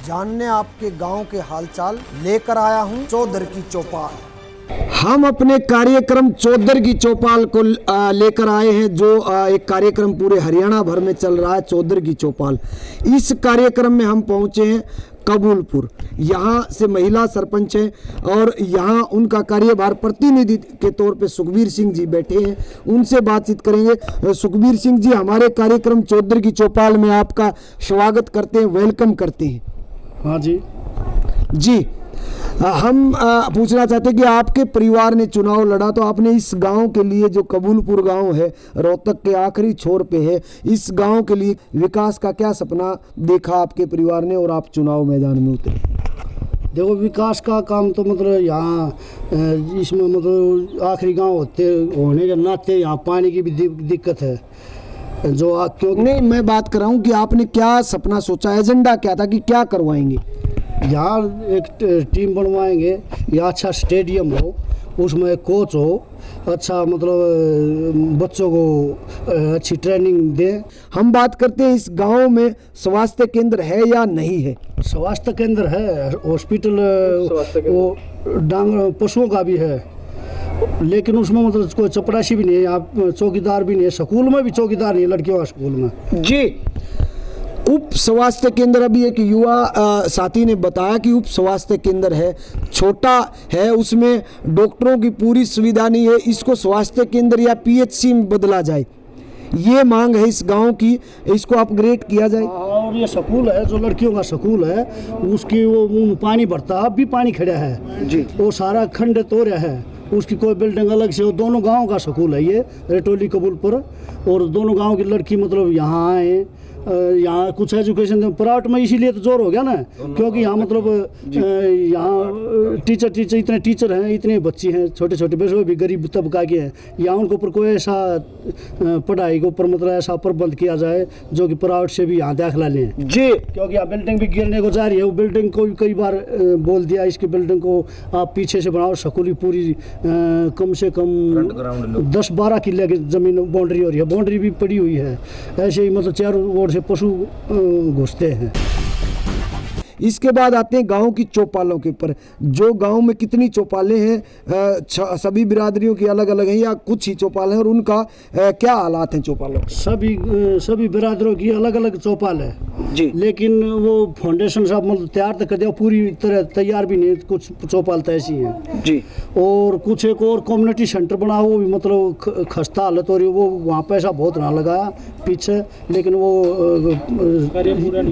जानने आपके गांव के हालचाल लेकर आया हूं चौधर की चौपाल। हम अपने कार्यक्रम चौधर की चौपाल को लेकर आए हैं, जो एक कार्यक्रम पूरे हरियाणा भर में चल रहा है, चौधर की चौपाल। इस कार्यक्रम में हम पहुंचे हैं कबूलपुर। यहाँ से महिला सरपंच हैं और यहाँ उनका कार्यभार प्रतिनिधि के तौर पे सुखबीर सिंह जी बैठे हैं, उनसे बातचीत करेंगे। सुखबीर सिंह जी, हमारे कार्यक्रम चौधर की चौपाल में आपका स्वागत करते हैं, वेलकम करते हैं। हाँ जी जी, हम पूछना चाहते हैं कि आपके परिवार ने चुनाव लड़ा तो आपने इस गांव के लिए, जो कबूलपुर गांव है, रोहतक के आखिरी छोर पे है, इस गांव के लिए विकास का क्या सपना देखा आपके परिवार ने और आप चुनाव मैदान में उतरे? देखो, विकास का काम तो मतलब यहाँ इसमें मतलब आखिरी गांव होने के नाते यहाँ पानी की भी दिक्कत है। जो क्यों नहीं, मैं बात कर रहा हूँ कि आपने क्या सपना सोचा, एजेंडा क्या था कि क्या करवाएंगे? यहाँ एक टीम बनवाएंगे, या अच्छा स्टेडियम हो, उसमें एक कोच हो, अच्छा मतलब बच्चों को अच्छी ट्रेनिंग दें। हम बात करते हैं इस गांव में स्वास्थ्य केंद्र है या नहीं है? स्वास्थ्य केंद्र है, हॉस्पिटल वो डांग पशुओं का भी है, लेकिन उसमें मतलब कोई चपरासी भी नहीं है, यहाँ चौकीदार भी नहीं है, स्कूल में भी चौकीदार नहीं है, लड़कियों का स्कूल में जी। उप स्वास्थ्य केंद्र, अभी एक युवा साथी ने बताया कि उप स्वास्थ्य केंद्र है, छोटा है, उसमें डॉक्टरों की पूरी सुविधा नहीं है, इसको स्वास्थ्य केंद्र या पीएचसी में बदला जाए, ये मांग है इस गांव की, इसको अपग्रेड किया जाए। और ये स्कूल है, जो लड़कियों का स्कूल है, उसकी वो पानी भरता, अब भी पानी खड़ा है जी, वो सारा खंड तोड़ा है, उसकी कोई बिल्डिंग अलग से, वो दोनों गांव का स्कूल है ये, रेटोली कबूलपुर, और दोनों गांव की लड़की मतलब यहाँ आए, यहाँ कुछ एजुकेशन प्राइवेट में इसीलिए तो जोर हो गया ना, क्योंकि यहाँ मतलब यहाँ टीचर इतने टीचर हैं, इतने बच्चे हैं, छोटे छोटे बच्चे भी गरीब तबका के हैं, यहाँ उनके ऊपर कोई ऐसा पढ़ाई के ऊपर मतलब ऐसा प्रबंध किया जाए जो कि प्राइवेट से भी यहाँ दाखिला लें जी, क्योंकि यहाँ बिल्डिंग भी गिरने को जा रही है। वो बिल्डिंग को भी कई बार बोल दिया, इसकी बिल्डिंग को आप पीछे से बनाओ, स्कूल पूरी कम से कम 10-12 किले की जमीन बाउंड्री हो रही है, बाउंड्री भी पड़ी हुई है, ऐसे ही मतलब चारों ओर से पशु घुसते हैं। इसके बाद आते हैं गांव की चौपालों के ऊपर। जो गांव में कितनी चौपालें हैं, सभी बिरादरियों की अलग अलग हैं या कुछ ही चौपाल हैं, और उनका क्या हालात हैं चौपालों? सभी बिरादरों की अलग अलग चौपाल है जी, लेकिन वो फाउंडेशन साहब मतलब तैयार तो कर दिया, पूरी तरह तैयार भी नहीं, कुछ चौपाल तो ऐसी है जी, और कुछ एक और कम्युनिटी सेंटर बना, वो भी मतलब खस्ता हालत हो रही है, वो वहाँ पैसा बहुत ना लगाया पीछे, लेकिन वो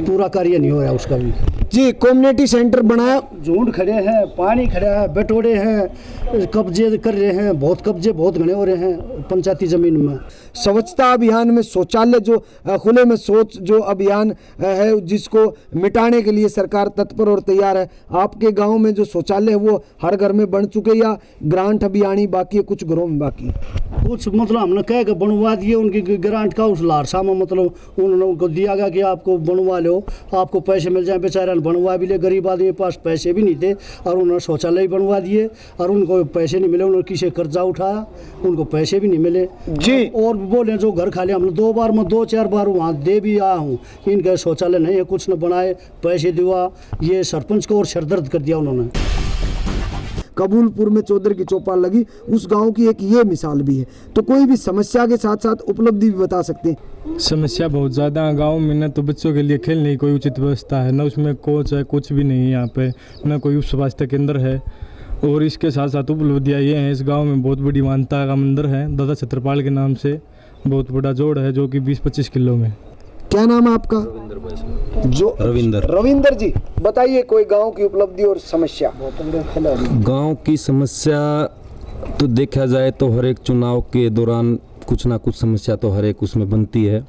पूरा कार्य नहीं हो रहा उसका भी। जी, कम्युनिटी सेंटर बनाया, झुंड खड़े हैं, पानी खड़ा है, बटोरे हैं, कब्जे कर रहे हैं, बहुत कब्जे बहुत घने हो रहे हैं पंचायती जमीन में। स्वच्छता अभियान में शौचालय, जो खुले में शौच जो अभियान है, जिसको मिटाने के लिए सरकार तत्पर और तैयार है। आपके गांव में जो शौचालय है वो हर घर में बन चुके या ग्रांट अभियान बाकी है, कुछ घरों में बाकी है? कुछ मतलब हमने कह के बनवा दिए, उनकी ग्रांट का उस लारसा में मतलब उन्होंने उनको दिया गया कि आपको बनवा लो, आपको पैसे मिल जाए, बेचारा बनवा भी ले, गरीब आदमी के पास पैसे भी नहीं थे, और उन्होंने शौचालय बनवा दिए और उनको पैसे नहीं मिले, उन्होंने किसी कर्जा उठाया, उनको पैसे भी नहीं मिले जी। और बोले जो घर खाली, हमने 2-4 बार वहाँ दे भी आया हूँ, इनका शौचालय नहीं है, कुछ न बनाए, पैसे दिवा, ये सरपंच को और सरदर्द कर दिया उन्होंने। कबूलपुर में चौधर की चौपाल लगी, उस गांव की एक ये मिसाल भी है, तो कोई भी समस्या के साथ साथ उपलब्धि भी बता सकते हैं? समस्या बहुत ज़्यादा है गांव में, न तो बच्चों के लिए खेलने की कोई उचित व्यवस्था है, न उसमें कोच है, कुछ भी नहीं है यहाँ पे, न कोई उप स्वास्थ्य केंद्र है, और इसके साथ साथ उपलब्धियाँ ये हैं, इस गांव में बहुत बड़ी मान्यता का मंदिर है, दादा छत्रपाल के नाम से बहुत बड़ा जोड़ है, जो कि 20-25 किलो में। क्या नाम है आपका? रविंदर जी, बताइए कोई गांव की उपलब्धि और समस्या। गांव की समस्या तो देखा जाए तो हर एक चुनाव के दौरान कुछ ना कुछ समस्या तो हर एक उसमें बनती है।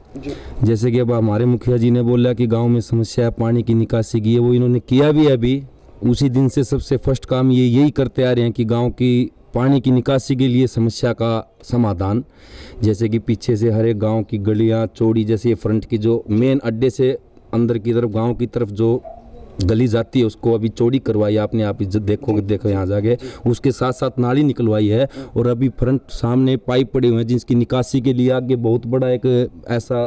जैसे कि अब हमारे मुखिया जी ने बोला कि गांव में समस्या पानी की निकासी की है, वो इन्होंने किया भी अभी उसी दिन से सबसे फर्स्ट काम ये यही करते आ रहे हैं कि गांव की पानी की निकासी के लिए समस्या का समाधान, जैसे कि पीछे से हर एक गांव की गलियां चौड़ी, जैसे ये फ्रंट की जो मेन अड्डे से अंदर की तरफ गांव की तरफ जो गली जाती है उसको अभी चौड़ी करवाई आपने, आप देखो यहाँ जाके, उसके साथ साथ नाली निकलवाई है, और अभी फ्रंट सामने पाइप पड़े हुए हैं जिसकी निकासी के लिए आगे बहुत बड़ा एक ऐसा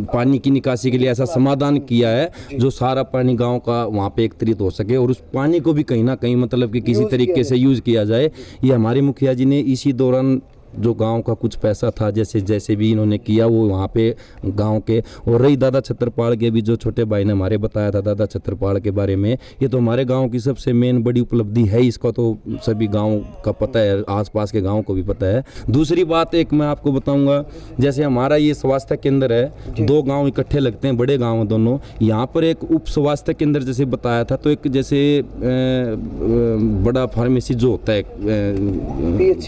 पानी की निकासी के लिए ऐसा समाधान किया है जो सारा पानी गांव का वहाँ पे एकत्रित हो सके और उस पानी को भी कहीं ना कहीं मतलब कि किसी तरीके से यूज़ किया जाए। ये हमारे मुखिया जी ने इसी दौरान जो गांव का कुछ पैसा था जैसे भी इन्होंने किया वो वहाँ पे गांव के। और रही दादा छत्रपाल के भी, जो छोटे भाई ने हमारे बताया था दादा छत्रपाल के बारे में, ये तो हमारे गांव की सबसे मेन बड़ी उपलब्धि है। इसका तो सभी गांव का पता है, आसपास के गांव को भी पता है। दूसरी बात एक मैं आपको बताऊंगा, जैसे हमारा ये स्वास्थ्य केंद्र है, 2 गाँव इकट्ठे लगते हैं, बड़े गाँव दोनों। यहाँ पर एक उप स्वास्थ्य केंद्र जैसे बताया था, तो एक जैसे बड़ा फार्मेसी जो होता है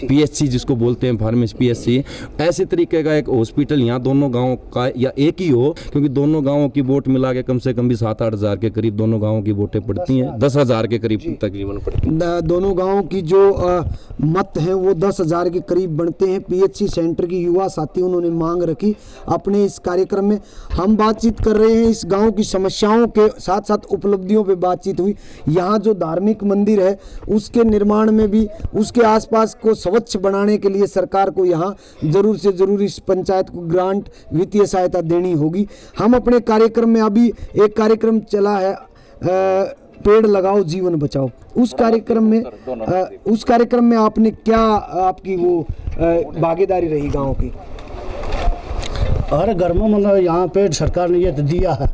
PHC जिसको बोलते हैं, फार्मेसी PHC, ऐसे तरीके का एक हॉस्पिटल यहाँ दोनों गांवों का या एक ही हो, क्योंकि दोनों गांवों की वोट मिला के कम से कम भी 7-8 हज़ार के करीब दोनों गांवों की वोटें पड़ती हैं, 10 हज़ार के करीब तकरीबन पड़ती हैं। दोनों गांवों की जो मत हैं वो 10,000 के करीब बनते हैं। PHC सेंटर की युवा साथी उन्होंने मांग रखी अपने इस कार्यक्रम में। हम बातचीत कर रहे हैं, इस गांव की समस्याओं के साथ साथ उपलब्धियों पे बातचीत हुई। यहाँ जो धार्मिक मंदिर है उसके निर्माण में भी, उसके आसपास को स्वच्छ बनाने के लिए सरकार को यहाँ जरूर से जरूर इस पंचायत को ग्रांट, वित्तीय सहायता देनी होगी। हम अपने कार्यक्रम में अभी एक कार्यक्रम चला है पेड़ लगाओ जीवन बचाओ, उस कार्यक्रम में आपने क्या, आपकी वो भागीदारी रही गांव की? हर घर में मतलब यहाँ पेड़ सरकार ने ये दिया है,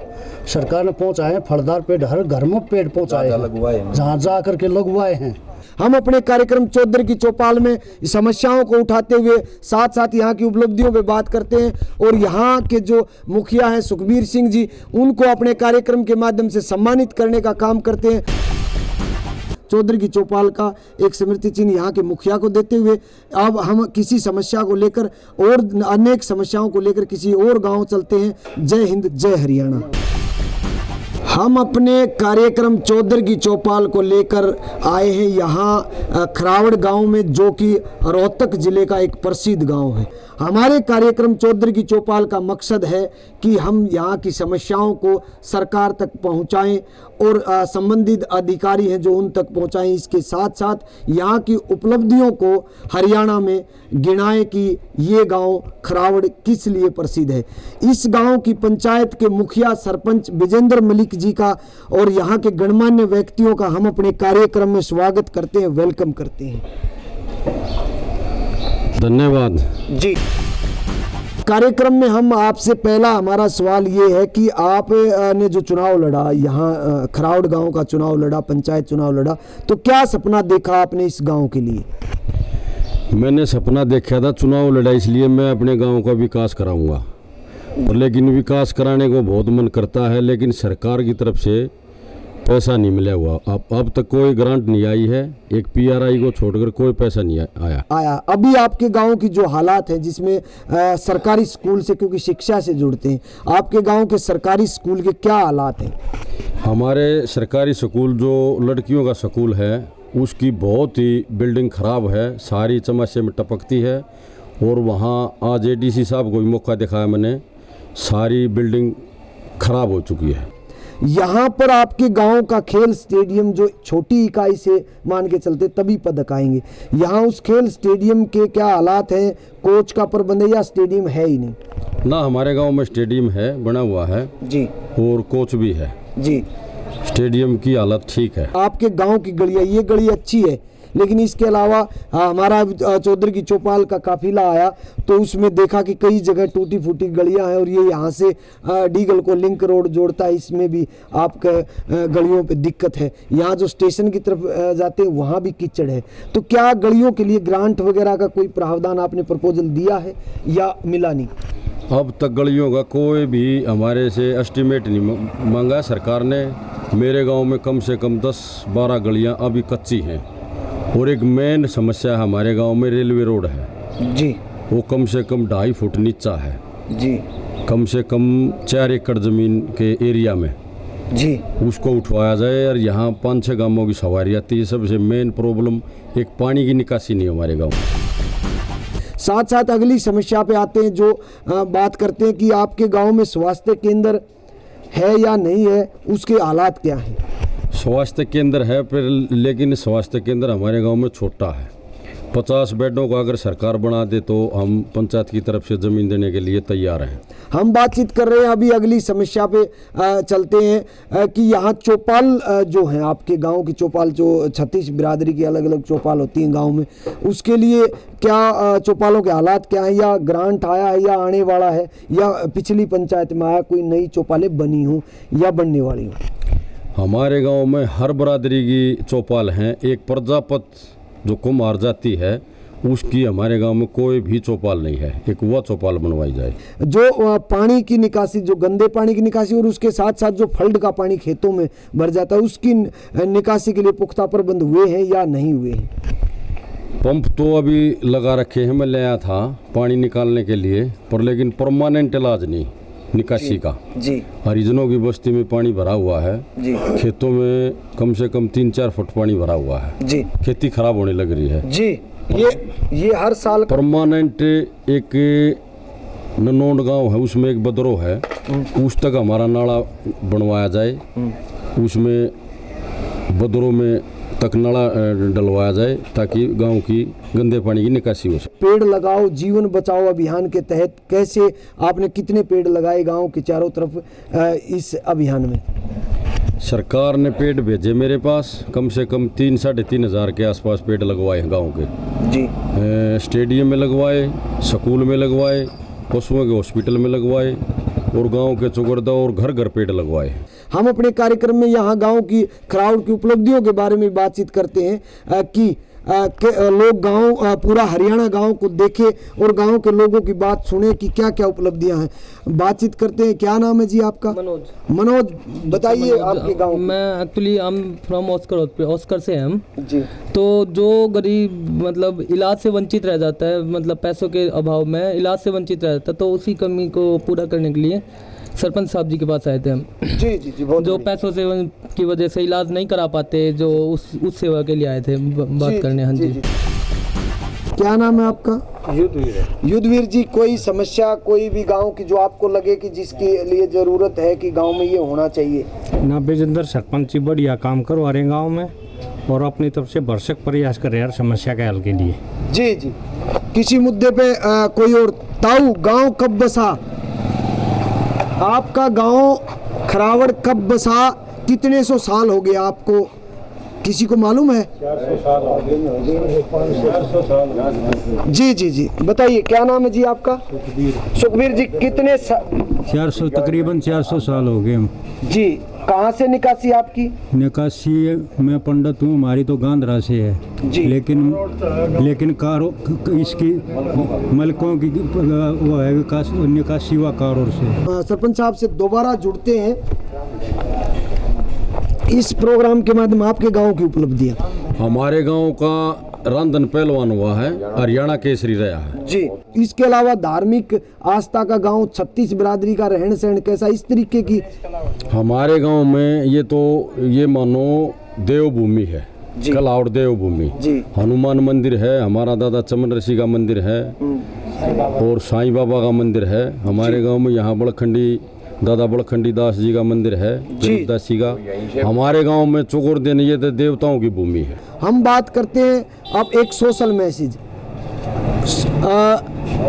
सरकार ने पहुँचाए हैं, फलदार पेड़ हर घर में पेड़ पहुँचाए हैं, जहाँ जा करके लगवाए हैं। हम अपने कार्यक्रम चौधरी की चौपाल में समस्याओं को उठाते हुए साथ साथ यहाँ की उपलब्धियों पे बात करते हैं और यहाँ के जो मुखिया हैं सुखबीर सिंह जी, उनको अपने कार्यक्रम के माध्यम से सम्मानित करने का काम करते हैं। चौधरी की चौपाल का एक स्मृति चिन्ह यहाँ के मुखिया को देते हुए अब हम किसी समस्या को लेकर और अनेक समस्याओं को लेकर किसी और गाँव चलते हैं। जय हिंद, जय हरियाणा। हम अपने कार्यक्रम चौधरी की चौपाल को लेकर आए हैं यहाँ खरावड़ गांव में, जो कि रोहतक जिले का एक प्रसिद्ध गांव है। हमारे कार्यक्रम चौधरी की चौपाल का मकसद है कि हम यहाँ की समस्याओं को सरकार तक पहुँचाएं और संबंधित अधिकारी हैं जो उन तक पहुँचाएं। इसके साथ साथ यहाँ की उपलब्धियों को हरियाणा में गिनाएं कि ये गांव खरावड़ किस लिए प्रसिद्ध है। इस गांव की पंचायत के मुखिया सरपंच विजेंद्र मलिक जी का और यहाँ के गणमान्य व्यक्तियों का हम अपने कार्यक्रम में स्वागत करते हैं, वेलकम करते हैं। धन्यवाद जी। कार्यक्रम में हम आपसे पहला हमारा सवाल ये है कि आप ने जो चुनाव लड़ा, यहाँ खरावड़ गांव का चुनाव लड़ा, पंचायत चुनाव लड़ा, तो क्या सपना देखा आपने इस गांव के लिए? मैंने सपना देखा था चुनाव लड़ा इसलिए मैं अपने गांव का विकास कराऊंगा, और लेकिन विकास कराने को बहुत मन करता है, लेकिन सरकार की तरफ से पैसा नहीं मिला हुआ। अब तक कोई ग्रांट नहीं आई है, एक PRI को छोड़कर कोई पैसा नहीं आया। अभी आपके गांव की जो हालात है जिसमें सरकारी स्कूल से, क्योंकि शिक्षा से जुड़ते हैं, आपके गांव के सरकारी स्कूल के क्या हालात हैं? हमारे सरकारी स्कूल जो लड़कियों का स्कूल है उसकी बहुत ही बिल्डिंग ख़राब है, सारी चमाचे में टपकती है। और वहाँ आज ADC साहब को भी मौका दिखाया मैंने, सारी बिल्डिंग ख़राब हो चुकी है। यहाँ पर आपके गांव का खेल स्टेडियम जो छोटी इकाई से मान के चलते तभी पदक आएंगे, यहाँ उस खेल स्टेडियम के क्या हालात हैं? कोच का प्रबंध है या स्टेडियम है ही नहीं? ना, हमारे गांव में स्टेडियम है, बना हुआ है जी, और कोच भी है जी। स्टेडियम की हालत ठीक है। आपके गांव की गलियाँ, ये गली अच्छी है, लेकिन इसके अलावा हमारा चौधरी की चौपाल का काफिला आया तो उसमें देखा कि कई जगह टूटी फूटी गलियां हैं और ये यहाँ से डीगल को लिंक रोड जोड़ता है, इसमें भी आपके गलियों पे दिक्कत है। यहाँ जो स्टेशन की तरफ जाते हैं वहाँ भी कीचड़ है। तो क्या गलियों के लिए ग्रांट वगैरह का कोई प्रावधान आपने प्रपोजल दिया है या मिला नहीं? अब तक गलियों का कोई भी हमारे से एस्टीमेट नहीं मांगा सरकार ने। मेरे गांव में कम से कम 10-12 गलियां अभी कच्ची हैं, और एक मेन समस्या हमारे गांव में रेलवे रोड है जी, वो कम से कम 2.5 फुट नीचा है जी, कम से कम 4 एकड़ ज़मीन के एरिया में जी, उसको उठवाया जाए। और यहाँ 5-6 गांवों की सवारी आती है। सबसे मेन प्रॉब्लम एक पानी की निकासी नहीं हमारे गाँव। साथ साथ अगली समस्या पे आते हैं जो बात करते हैं कि आपके गांव में स्वास्थ्य केंद्र है या नहीं है, उसके हालात क्या हैं? स्वास्थ्य केंद्र है फिर, लेकिन स्वास्थ्य केंद्र हमारे गांव में छोटा है। 50 बेडों का अगर सरकार बना दे तो हम पंचायत की तरफ से ज़मीन देने के लिए तैयार हैं। हम बातचीत कर रहे हैं, अभी अगली समस्या पे चलते हैं कि यहाँ चौपाल जो हैं आपके गांव की चौपाल, जो 36 बिरादरी की अलग अलग चौपाल होती हैं गांव में, उसके लिए क्या चौपालों के हालात क्या हैं, या ग्रांट आया है या आने वाला है, या पिछली पंचायत में आया कोई नई चौपालें बनी हों या बनने वाली हों? हमारे गांव में हर बरादरी की चौपाल हैं। एक प्रजापत जो कुम्हार जाति है उसकी हमारे गांव में कोई भी चौपाल नहीं है, एक वह चौपाल बनवाई जाए। जो पानी की निकासी, जो गंदे पानी की निकासी और उसके साथ साथ जो फ्लड का पानी खेतों में भर जाता है, उसकी निकासी के लिए पुख्ता प्रबंध हुए हैं या नहीं हुए हैं? पंप तो अभी लगा रखे हैं, मैं ले आया था पानी निकालने के लिए, पर लेकिन परमानेंट इलाज नहीं निकासी का। जी। हरिजनों की बस्ती में पानी भरा हुआ है जी। खेतों में कम से कम 3-4 फुट पानी भरा हुआ है जी। खेती खराब होने लग रही है जी। ये हर साल परमानेंट। एक ननौंड गांव है, उसमें एक बदरो है, उस तक हमारा नाला बनवाया जाए, उसमें बदरों में तक नाला डलवाया जाए ताकि गांव की गंदे पानी की निकासी हो सके। पेड़ लगाओ जीवन बचाओ अभियान के तहत कैसे आपने कितने पेड़ लगाए गांव के चारों तरफ इस अभियान में? सरकार ने पेड़ भेजे मेरे पास, कम से कम 3-3.5 हज़ार के आसपास पेड़ लगवाए हैं गांव के। जी। स्टेडियम में लगवाए, स्कूल में लगवाए, पशुओं के हॉस्पिटल में लगवाए और गांव के चौगरदा और घर घर पेड़ लगवाए। हम अपने कार्यक्रम में यहाँ गांव की क्राउड की उपलब्धियों के बारे में बातचीत करते हैं कि लोग गांव, पूरा हरियाणा गांव को देखे और गांव के लोगों की बात सुने कि क्या क्या उपलब्धियां हैं। बातचीत करते हैं। क्या नाम है जी आपका? मनोज, बताइए आपके गांव। मैं actually I am from Oscar से हम जी। तो जो गरीब मतलब इलाज से वंचित रह जाता है, मतलब पैसों के अभाव में इलाज से वंचित रह जाता है, तो उसी कमी को पूरा करने के लिए सरपंच साहब जी के पास आए थे हम। जी जी जी। बहुत जो पैसों से की वजह से इलाज नहीं करा पाते, जो उस सेवा के लिए आए थे बात करने। हाँ जी। क्या नाम है आपका? युद्धवीर जी, कोई समस्या कोई भी गांव की जो आपको लगे कि जिसके लिए जरूरत है कि गांव में ये होना चाहिए? ना बेजिंदर सरपंच जी बढ़िया काम करवा रहे हैं गाँव में और अपनी तरफ से भरसक प्रयास कर रहे हैं समस्या के हल के लिए। जी जी। किसी मुद्दे पे कोई और? ताऊ, गांव कब बसा? आपका गांव खरावड़ कब बसा? कितने सौ साल हो गए आपको, किसी को मालूम है? 400 साल हो गए। 400 साल। जी जी जी, बताइए क्या नाम है जी आपका? सुखबीर जी, कितने 400 तकरीबन 400 साल हो गए हम जी। कहाँ से निकासी आपकी? निकासी मैं पंडित हूँ, हमारी तो गांधरा से है जी। लेकिन कारो इसकी मलकों की वो है निकासी हुआ कारों से। सरपंच साहब से दोबारा जुड़ते हैं इस प्रोग्राम के माध्यम आपके गांव की उपलब्धियां। हमारे गांव का रांधन पहलवान हुआ है, हरियाणा केसरी रहा है जी। इसके अलावा धार्मिक आस्था का गांव, 36 बिरादरी का रहन सहन कैसा, इस तरीके की? हमारे गांव में ये मानो देवभूमि है, कला और देवभूमि। हनुमान मंदिर है, हमारा दादा चमन ऋषि का मंदिर है और साईं बाबा का मंदिर है। हमारे गांव में यहाँ बड़खंडी दादा बड़खंडी दास जी का मंदिर है, गरीबदास जी का। हमारे गांव में चौगुर्देन ये तो देवताओं की भूमि है। हम बात करते हैं अब एक सोशल मैसेज,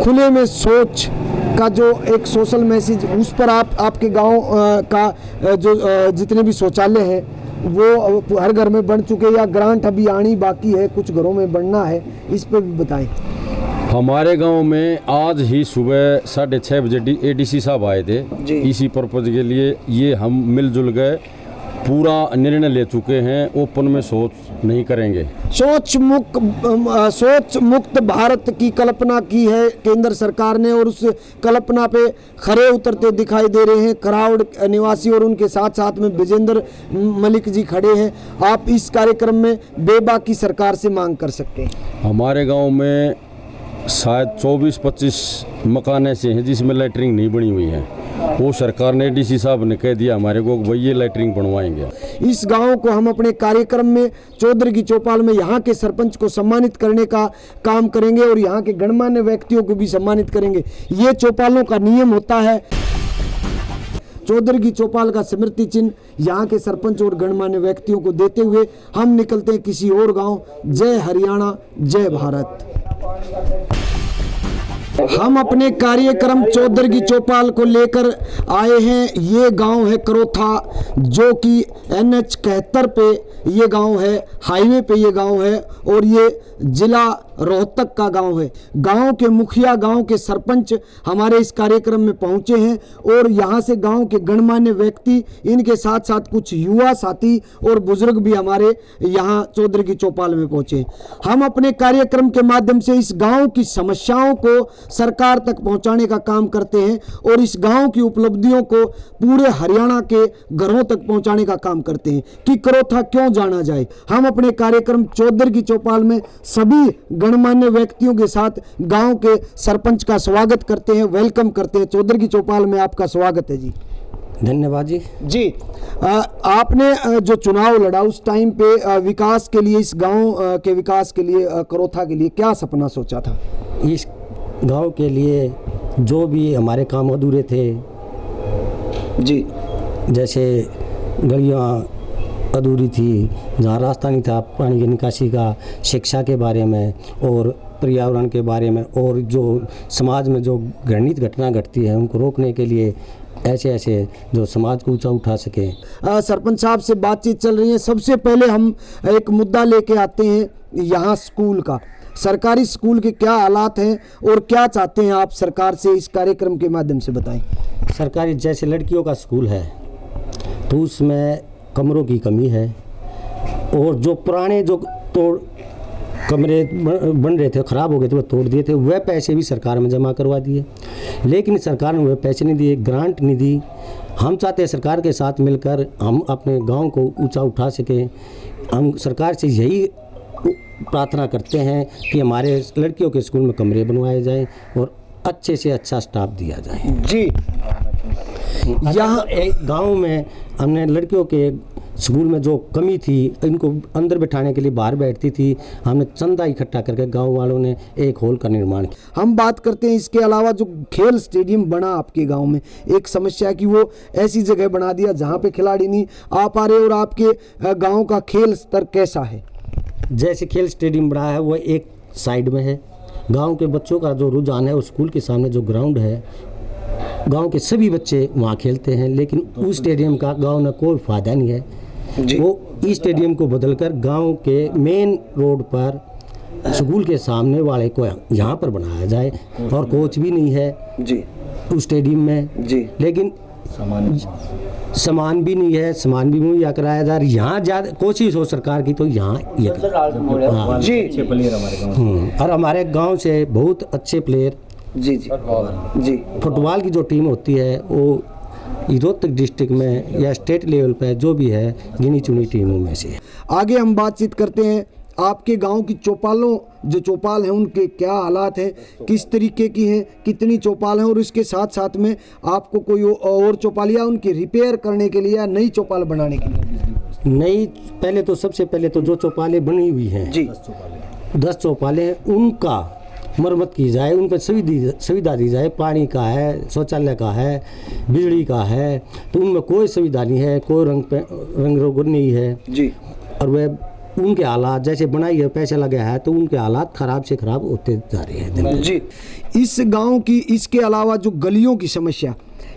खुले में सोच का जो एक सोशल मैसेज, उस पर आपके गांव का जो जितने भी शौचालय हैं वो हर घर में बन चुके या ग्रांट अभी आनी बाकी है, कुछ घरों में बनना है, इस पर भी बताएं। हमारे गांव में आज ही सुबह 6:30 बजे एडीसी साहब आए थे इसी पर्पज के लिए। ये हम मिलजुल गए, पूरा निर्णय ले चुके हैं, ओपन में शौच नहीं करेंगे। सोच मुक्त भारत की कल्पना की है केंद्र सरकार ने और उस कल्पना पे खरे उतरते दिखाई दे रहे हैं खरावड़ निवासी और उनके साथ साथ में विजेंद्र मलिक जी खड़े हैं। आप इस कार्यक्रम में बेबाकी सरकार से मांग कर सकते हैं। हमारे गाँव में शायद 24-25 मकान ऐसे हैं जिसमें लैटरिंग नहीं बनी हुई है। वो सरकार ने डीसी साहब ने कह दिया हमारे को भाई ये लैटरिंग बनवाएंगे। इस गांव को हम अपने कार्यक्रम में चौधरी की चौपाल में यहाँ के सरपंच को सम्मानित करने का काम करेंगे और यहाँ के गणमान्य व्यक्तियों को भी सम्मानित करेंगे। ये चौपालों का नियम होता है। चौधरी की चौपाल का स्मृति चिन्ह यहाँ के सरपंच और गणमान्य व्यक्तियों को देते हुए हम निकलते हैं किसी और गांव। जय हरियाणा, जय भारत। हम अपने कार्यक्रम चौधरी की चौपाल को लेकर आए हैं। ये गांव है करोथा, जो कि NH 71 पे ये गांव है, हाईवे पे ये गांव है और ये जिला रोहतक का गांव है। गांव के मुखिया, गांव के सरपंच हमारे इस कार्यक्रम में पहुंचे हैं और यहां से गांव के गणमान्य व्यक्ति, इनके साथ साथ कुछ युवा साथी और बुजुर्ग भी हमारे यहां चौधरी की चौपाल में पहुंचे। हम अपने कार्यक्रम के माध्यम से इस गांव की समस्याओं को सरकार तक पहुंचाने का काम करते हैं और इस गांव की उपलब्धियों को पूरे हरियाणा के घरों तक पहुंचाने का काम करते हैं कि करोथा क्यों जाना जाए। हम अपने कार्यक्रम चौधरी की चौपाल में सभी गणमान्य व्यक्तियों के साथ गांव के सरपंच का स्वागत करते हैं, वेलकम करते हैं। चौधरी की चौपाल में आपका स्वागत है जी। धन्यवाद जी। जी, आपने जो चुनाव लड़ा उस टाइम पे विकास के लिए, इस गांव के विकास के लिए, करोथा के लिए क्या सपना सोचा था? इस गांव के लिए जो भी हमारे काम अधूरे थे जी, जैसे गलियां अधूरी थी, जहाँ रास्ता नहीं था पानी की निकासी का, शिक्षा के बारे में और पर्यावरण के बारे में, और जो समाज में जो घृणित घटना घटती है उनको रोकने के लिए ऐसे जो समाज को ऊंचा उठा सके। सरपंच साहब से बातचीत चल रही है। सबसे पहले हम एक मुद्दा लेके आते हैं यहाँ स्कूल का। सरकारी स्कूल के क्या हालात हैं और क्या चाहते हैं आप सरकार से, इस कार्यक्रम के माध्यम से बताएं। सरकारी जैसे लड़कियों का स्कूल है तो उसमें कमरों की कमी है, और जो पुराने जो तोड़ कमरे बन रहे थे, ख़राब हो गए थे, वो तोड़ दिए थे। वह पैसे भी सरकार में जमा करवा दिए, लेकिन सरकार ने वह पैसे नहीं दिए, ग्रांट नहीं दी। हम चाहते हैं सरकार के साथ मिलकर हम अपने गांव को ऊंचा उठा सकें। हम सरकार से यही प्रार्थना करते हैं कि हमारे लड़कियों के स्कूल में कमरे बनवाए जाएं और अच्छे से अच्छा स्टाफ दिया जाए जी। यहाँ एक गांव में हमने लड़कियों के स्कूल में जो कमी थी, इनको अंदर बैठाने के लिए बाहर बैठती थी, हमने चंदा इकट्ठा करके गांव वालों ने एक हॉल का निर्माण किया। हम बात करते हैं इसके अलावा जो खेल स्टेडियम बना आपके गांव में, एक समस्या है कि वो ऐसी जगह बना दिया जहां पे खिलाड़ी नहीं आ पा रहे, और आपके गांव का खेल स्तर कैसा है? जैसे खेल स्टेडियम बना है वो एक साइड में है। गांव के बच्चों का जो रुझान है, उस स्कूल के सामने जो ग्राउंड है, गांव के सभी बच्चे वहाँ खेलते हैं, लेकिन उस स्टेडियम का गांव में कोई फायदा नहीं है। वो इस स्टेडियम को बदलकर गांव के मेन रोड पर स्कूल के सामने वाले को यहाँ पर बनाया जाए, और कोच भी नहीं है जी उस स्टेडियम में जी, लेकिन सामान भी नहीं है, सामान भी मुहैया कराया जा रहा है। यहाँ ज़्यादा कोशिश हो सरकार की तो यहाँ ये जी और हमारे गांव से बहुत अच्छे प्लेयर जी जी जी फुटबॉल की जो टीम होती है वो रोहतक डिस्ट्रिक्ट में या स्टेट लेवल पर जो भी है गिनी चुनी टीमों में से। आगे हम बातचीत करते हैं आपके गांव की चौपालों, जो चौपाल हैं उनके क्या हालात हैं, किस तरीके की हैं, कितनी चौपाल हैं, और इसके साथ साथ में आपको कोई और चौपाल या उनकी रिपेयर करने के लिए या नई चौपाल बनाने के लिए? नई पहले तो सबसे पहले तो जो चौपालें बनी हुई हैं जी 10 चौपालें हैं, उनका मरम्मत की जाए, उन पर सुविधा दी जाए। पानी का है, शौचालय का है, बिजली का है, तो उनमें कोई सुविधा नहीं है, कोई रंग रोगन नहीं है जी। और वह उनके हालात जैसे बनाई है, पैसे लगे हैं तो उनके हालात ख़राब से ख़राब होते जा रहे हैं जी। इस गांव की, इसके अलावा जो गलियों की समस्या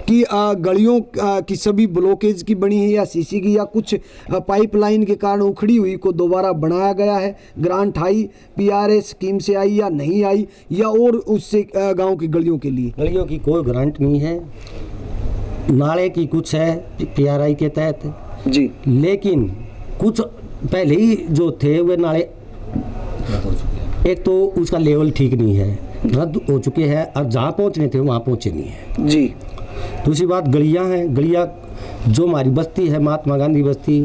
कि गलियों की सभी ब्लॉकेज की बनी है या सीसी की, या कुछ पाइपलाइन के कारण उखड़ी हुई को दोबारा बनाया गया है, ग्रांट आई, PRA स्कीम से आई या नहीं आई, या और उससे गांव की गलियों के लिए? गलियों की कोई ग्रांट नहीं है, नाले की कुछ है PRI के तहत जी, लेकिन कुछ पहले ही जो थे वे नाले एक तो उसका लेवल ठीक नहीं है, रद्द हो चुके हैं, और जहाँ पहुँचने थे वहाँ पहुँचे नहीं है जी। दूसरी बात गलियाँ हैं, गलियाँ जो हमारी बस्ती है, महात्मा गांधी बस्ती,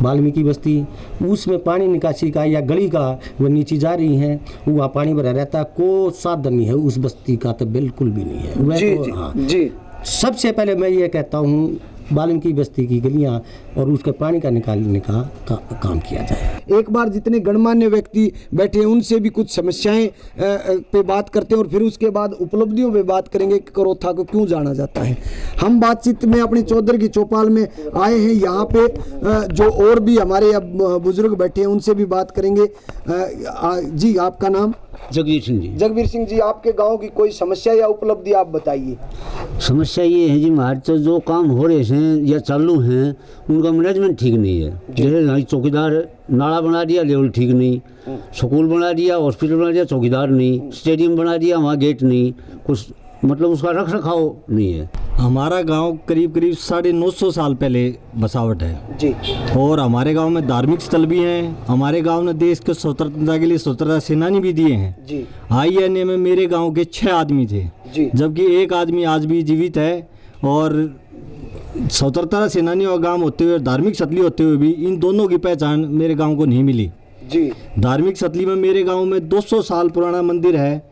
वाल्मीकि बस्ती, उसमें पानी निकासी का या गली का वो नीचे जा रही हैं, वहाँ पानी भरा रहता है, कोई साधन नहीं है उस बस्ती का, तो बिल्कुल भी नहीं है जी तो, जी हाँ। जी। सबसे पहले मैं ये कहता हूँ वाल्मीकि बस्ती की गलियाँ और उसके पानी का निकालने का काम किया जाए। एक बार जितने गणमान्य व्यक्ति बैठे हैं उनसे भी कुछ समस्याएं पे बात करते हैं और फिर उसके बाद उपलब्धियों पे बात करेंगे कि करोथा को क्यों जाना जाता है। हम बातचीत में अपनी चौधर की चौपाल में आए हैं, यहाँ पे जो और भी हमारे अब बुजुर्ग बैठे हैं उनसे भी बात करेंगे। जी, आपका नाम? जगवीर सिंह जी। जगवीर सिंह जी, आपके गांव की कोई समस्या या उपलब्धि आप बताइए। समस्या ये है जी, हमारे तो जो काम हो रहे हैं या चालू हैं उनका मैनेजमेंट ठीक नहीं है। जैसे चौकीदार नाला बना दिया, लेवल ठीक नहीं, स्कूल बना दिया, हॉस्पिटल बना दिया, चौकीदार नहीं, स्टेडियम बना दिया, वहाँ गेट नहीं, कुछ मतलब उसका रख रखाव नहीं है। हमारा गांव करीब 950 साल पहले बसावट है जी, और हमारे गांव में धार्मिक स्थल भी हैं। हमारे गांव ने देश के स्वतंत्रता के लिए स्वतंत्रता सेनानी भी दिए हैं जी। INA में मेरे गांव के 6 आदमी थे जी, जबकि एक आदमी आज भी जीवित है। और स्वतंत्रता सेनानी और गांव होते हुए, धार्मिक स्थली होते हुए भी इन दोनों की पहचान मेरे गाँव को नहीं मिली जी। धार्मिक स्थली में मेरे गाँव में 200 साल पुराना मंदिर है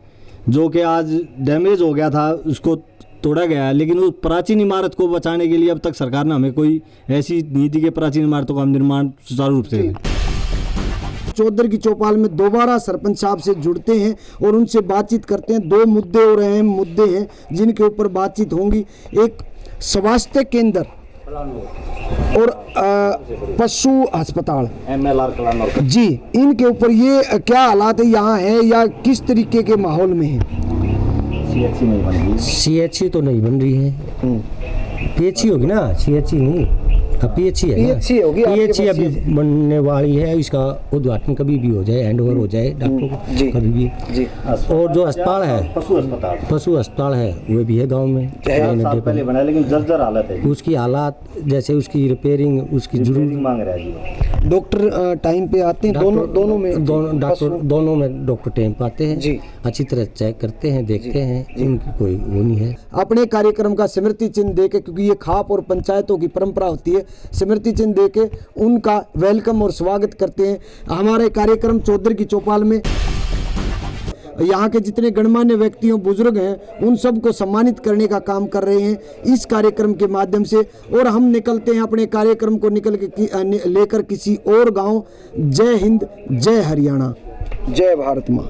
जो कि आज डैमेज हो गया था, उसको तोड़ा गया है, लेकिन उस प्राचीन इमारत को बचाने के लिए अब तक सरकार ने हमें कोई ऐसी नीति के प्राचीन इमारतों का निर्माण सुचारू रूप से। चौधर की चौपाल में दोबारा सरपंच साहब से जुड़ते हैं और उनसे बातचीत करते हैं। 2 मुद्दे और अहम मुद्दे हैं जिनके ऊपर बातचीत होंगी। एक स्वास्थ्य केंद्र और पशु अस्पताल जी, इनके ऊपर ये क्या हालात है यहाँ है या किस तरीके के माहौल में है? CHC तो नहीं बन रही है, PHC होगी ना, CHC नहीं, PHC है ना, PHC होगी, PHC अभी बनने वाली है। इसका उद्घाटन कभी भी हो जाए, हैंड ओवर हो जाए डॉक्टर को कभी भी जी। और जो अस्पताल है, पशु अस्पताल है, वो भी है गांव में, पहले बना लेकिन जर्जर हालत है। उसकी हालात जैसे उसकी रिपेयरिंग, उसकी जरूरी मांग रहा है। डॉक्टर टाइम पे आते हैं? दोनों में डॉक्टर टाइम पे आते हैं जी, अच्छी तरह चेक करते हैं, देखते हैं, इनकी कोई वो नहीं है। अपने कार्यक्रम का स्मृति चिन्ह देके, क्योंकि ये खाप और पंचायतों की परंपरा होती है, स्मृति चिन्ह देके उनका वेलकम और स्वागत करते हैं। हमारे कार्यक्रम चौधर की चौपाल में यहाँ के जितने गणमान्य व्यक्तियों बुजुर्ग हैं उन सबको सम्मानित करने का काम कर रहे हैं इस कार्यक्रम के माध्यम से। और हम निकलते हैं अपने कार्यक्रम को लेकर किसी और गांव। जय हिंद, जय हरियाणा, जय भारत माँ।